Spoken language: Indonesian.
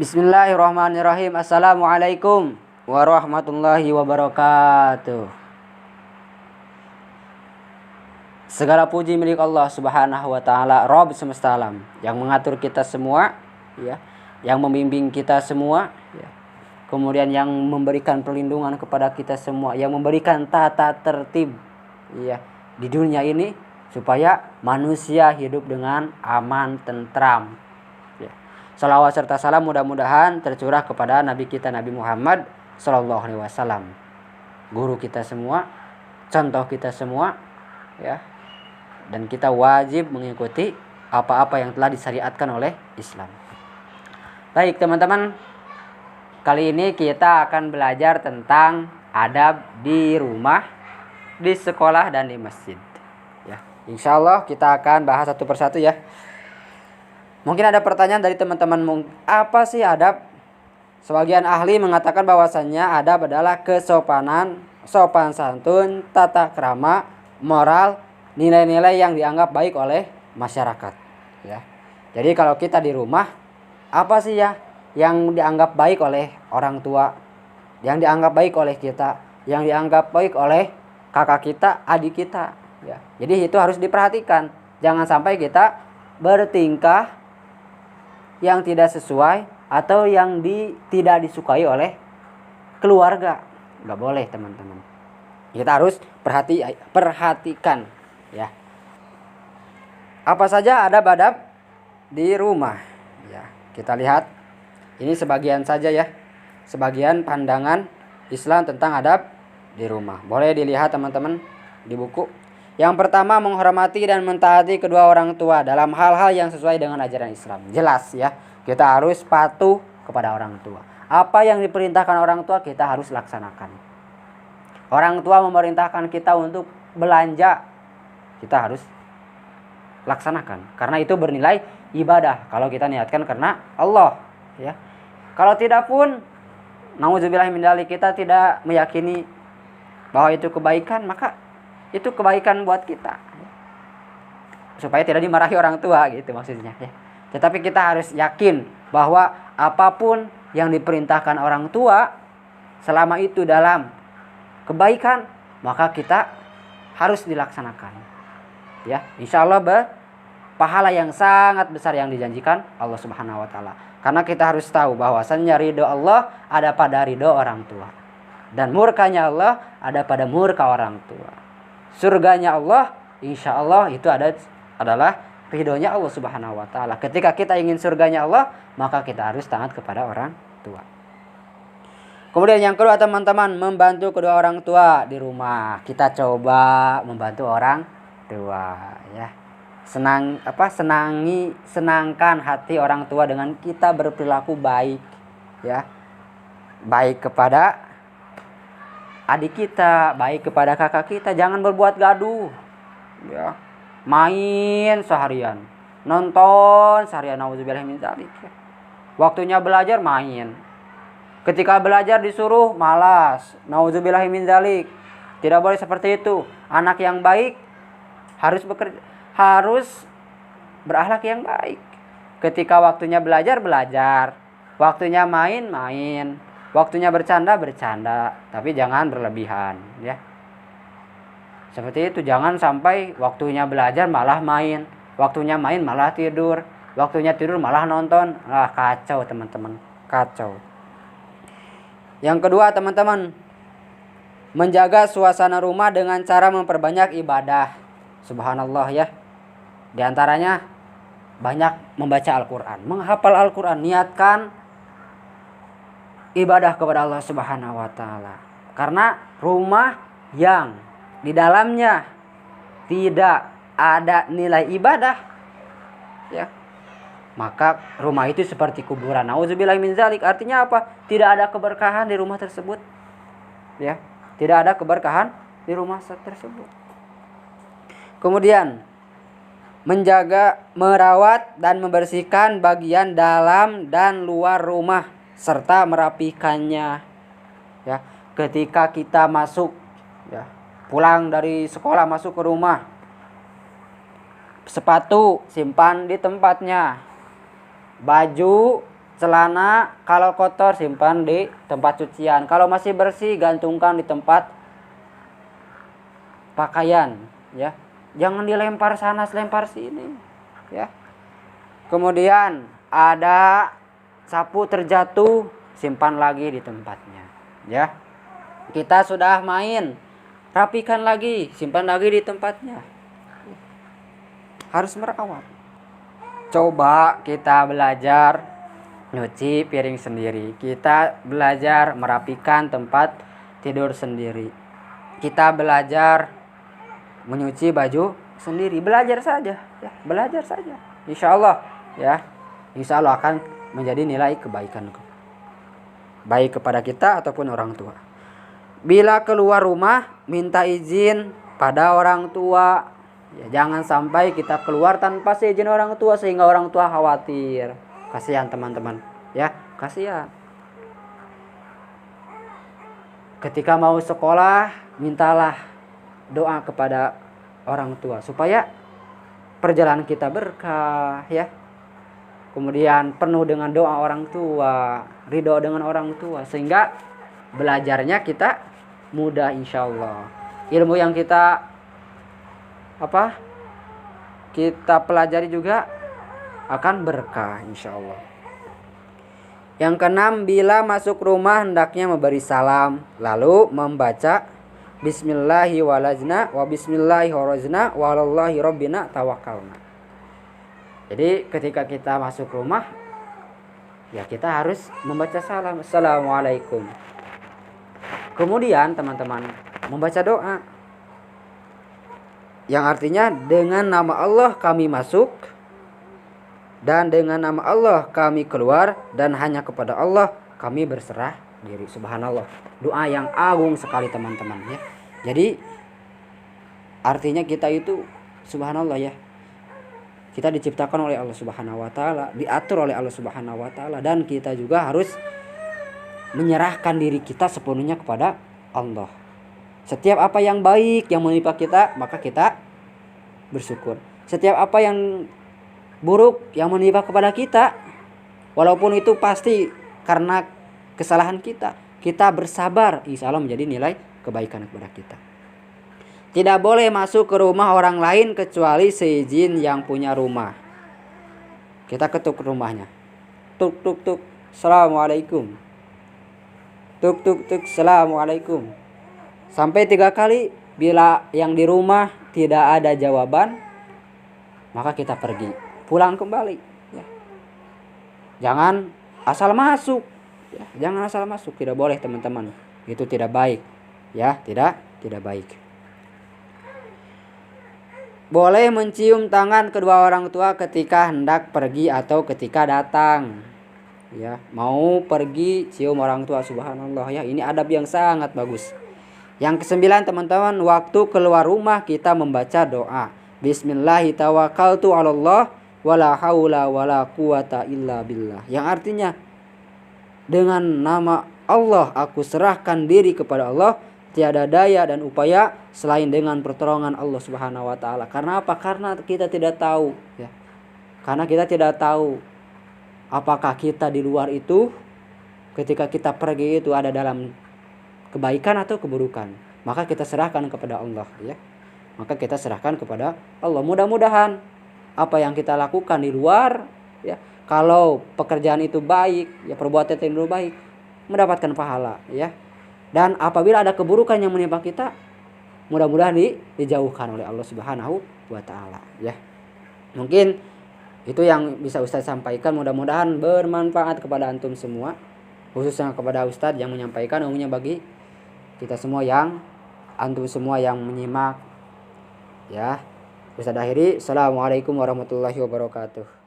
Bismillahirrahmanirrahim. Assalamualaikum warahmatullahi wabarakatuh. Segala puji milik Allah Subhanahu wa taala, Rabb semesta alam, yang mengatur kita semua, ya, yang membimbing kita semua, ya. Kemudian yang memberikan perlindungan kepada kita semua, yang memberikan tata tertib, ya, di dunia ini supaya manusia hidup dengan aman, tentram. Salawat serta salam mudah-mudahan tercurah kepada Nabi kita Nabi Muhammad Sallallahu Alaihi Wasallam, guru kita semua, contoh kita semua, ya. Dan kita wajib mengikuti apa-apa yang telah disyariatkan oleh Islam. Baik teman-teman, kali ini kita akan belajar tentang adab di rumah, di sekolah dan di masjid. Ya, insya Allah kita akan bahas satu persatu ya. Mungkin ada pertanyaan dari teman-teman, apa sih adab? Sebagian ahli mengatakan bahwasannya adab adalah kesopanan, sopan santun, tata krama, moral, nilai-nilai yang dianggap baik oleh masyarakat. Ya. Jadi kalau kita di rumah, apa sih ya yang dianggap baik oleh orang tua, yang dianggap baik oleh kita, yang dianggap baik oleh kakak kita, adik kita. Ya. Jadi itu harus diperhatikan. Jangan sampai kita bertingkah yang tidak sesuai atau yang tidak disukai oleh keluarga. Nggak boleh teman-teman. Kita harus perhatikan ya. Apa saja adab-adab di rumah? Ya, kita lihat. Ini sebagian saja ya. Sebagian pandangan Islam tentang adab di rumah. Boleh dilihat teman-teman di buku. Yang pertama, menghormati dan mentaati kedua orang tua dalam hal-hal yang sesuai dengan ajaran Islam. Jelas ya, kita harus patuh kepada orang tua. Apa yang diperintahkan orang tua kita harus laksanakan. Orang tua memerintahkan kita untuk belanja, kita harus laksanakan. Karena itu bernilai ibadah kalau kita niatkan karena Allah. Ya. Kalau tidak pun, nauzubillah min dzalik, kita tidak meyakini bahwa itu kebaikan, maka itu kebaikan buat kita, supaya tidak dimarahi orang tua gitu maksudnya ya. Tetapi kita harus yakin bahwa apapun yang diperintahkan orang tua, selama itu dalam kebaikan, maka kita harus dilaksanakan ya. Insya Allah pahala yang sangat besar yang dijanjikan Allah Subhanahu wa taala. Karena kita harus tahu bahwasannya ridho Allah ada pada ridho orang tua, dan murkanya Allah ada pada murka orang tua. Surganya Allah, insya Allah itu adalah ridhonya Allah Subhanahu wa taala. Ketika kita ingin surganya Allah, maka kita harus taat kepada orang tua. Kemudian yang kedua teman-teman, membantu kedua orang tua di rumah. Kita coba membantu orang tua ya. Senangkan hati orang tua dengan kita berperilaku baik ya. Baik kepada adik kita, baik kepada kakak kita. Jangan berbuat gaduh ya. Main seharian, nonton seharian, nauzubillah min dzalik. Waktunya belajar main. Ketika belajar disuruh malas, nauzubillah min dzalik. Tidak boleh seperti itu. Anak yang baik harus berakhlak yang baik. Ketika waktunya belajar, waktunya main, waktunya bercanda, tapi jangan berlebihan ya. Seperti itu, jangan sampai waktunya belajar malah main, waktunya main malah tidur, waktunya tidur malah nonton. Kacau teman-teman, kacau. Yang kedua teman-teman, menjaga suasana rumah dengan cara memperbanyak ibadah. Subhanallah ya. Di antaranya banyak membaca Al-Quran, menghafal Al-Quran, niatkan ibadah kepada Allah Subhanahu wa taala. Karena rumah yang di dalamnya tidak ada nilai ibadah ya, maka rumah itu seperti kuburan. Nauzubillah min dzalik. Artinya apa? Tidak ada keberkahan di rumah tersebut. Ya, tidak ada keberkahan di rumah tersebut. Kemudian menjaga, merawat dan membersihkan bagian dalam dan luar rumah serta merapikannya. Ya, ketika kita masuk ya, pulang dari sekolah masuk ke rumah, sepatu simpan di tempatnya, baju celana kalau kotor simpan di tempat cucian, kalau masih bersih gantungkan di tempat pakaian, ya. Jangan dilempar sana selempar sini, ya. Kemudian ada sapu terjatuh, simpan lagi di tempatnya, ya. Kita sudah main, rapikan lagi, simpan lagi di tempatnya. Harus merawat. Coba kita belajar nyuci piring sendiri. Kita belajar merapikan tempat tidur sendiri. Kita belajar menyuci baju sendiri. Belajar saja, ya, belajar saja. Insya Allah, ya, insya Allah akan menjadi nilai kebaikan baik kepada kita ataupun orang tua. Bila keluar rumah minta izin pada orang tua, ya, jangan sampai kita keluar tanpa seizin orang tua sehingga orang tua khawatir. Kasihan teman-teman, ya, kasihan. Ketika mau sekolah, mintalah doa kepada orang tua supaya perjalanan kita berkah, ya. Kemudian penuh dengan doa orang tua, ridho dengan orang tua, sehingga belajarnya kita mudah insya Allah. Ilmu yang kita pelajari juga akan berkah insya Allah. Yang keenam, bila masuk rumah hendaknya memberi salam, lalu membaca Bismillahi walajna wa bismillahi horojna wa alallahi rabbina tawakkalna. Jadi ketika kita masuk rumah, ya kita harus membaca salam, Assalamualaikum. Kemudian teman-teman membaca doa yang artinya dengan nama Allah kami masuk dan dengan nama Allah kami keluar dan hanya kepada Allah kami berserah diri. Subhanallah. Doa yang agung sekali teman-teman, ya. Jadi artinya kita itu subhanallah, ya. Kita diciptakan oleh Allah Subhanahu wa taala, diatur oleh Allah Subhanahu wa taala, dan kita juga harus menyerahkan diri kita sepenuhnya kepada Allah. Setiap apa yang baik yang menimpa kita, maka kita bersyukur. Setiap apa yang buruk yang menimpa kepada kita, walaupun itu pasti karena kesalahan kita, kita bersabar, insya Allah menjadi nilai kebaikan kepada kita. Tidak boleh masuk ke rumah orang lain kecuali seizin yang punya rumah. Kita ketuk rumahnya. Tuk tuk tuk, Assalamualaikum. Tuk tuk tuk, Assalamualaikum. Sampai 3 kali. Bila yang di rumah tidak ada jawaban, maka kita pergi, pulang kembali, ya. Jangan asal masuk, ya. Jangan asal masuk, tidak boleh teman-teman. Itu tidak baik, ya, tidak baik. Boleh mencium tangan kedua orang tua ketika hendak pergi atau ketika datang, ya. Mau pergi cium orang tua, subhanallah, ya. Ini adab yang sangat bagus. Yang ke-9 teman-teman, waktu keluar rumah kita membaca doa Bismillahi tawakkaltu 'alallah wala haula wala quwata illa billah, yang artinya dengan nama Allah aku serahkan diri kepada Allah, tiada daya dan upaya selain dengan pertolongan Allah Subhanahu wa taala. Karena apa? Karena kita tidak tahu, ya. Karena kita tidak tahu apakah kita di luar itu ketika kita pergi itu ada dalam kebaikan atau keburukan. Maka kita serahkan kepada Allah, ya. Maka kita serahkan kepada Allah. Mudah-mudahan apa yang kita lakukan di luar, ya, kalau pekerjaan itu baik, ya, perbuatan itu baik, mendapatkan pahala, ya. Dan apabila ada keburukan yang menimpa kita, mudah-mudahan dijauhkan oleh Allah Subhanahu wa taala, ya. Mungkin itu yang bisa Ustaz sampaikan, mudah-mudahan bermanfaat kepada antum semua, khususnya kepada Ustaz yang menyampaikan, umumnya bagi kita semua yang antum semua yang menyimak, ya. Ustaz akhiri, assalamualaikum warahmatullahi wabarakatuh.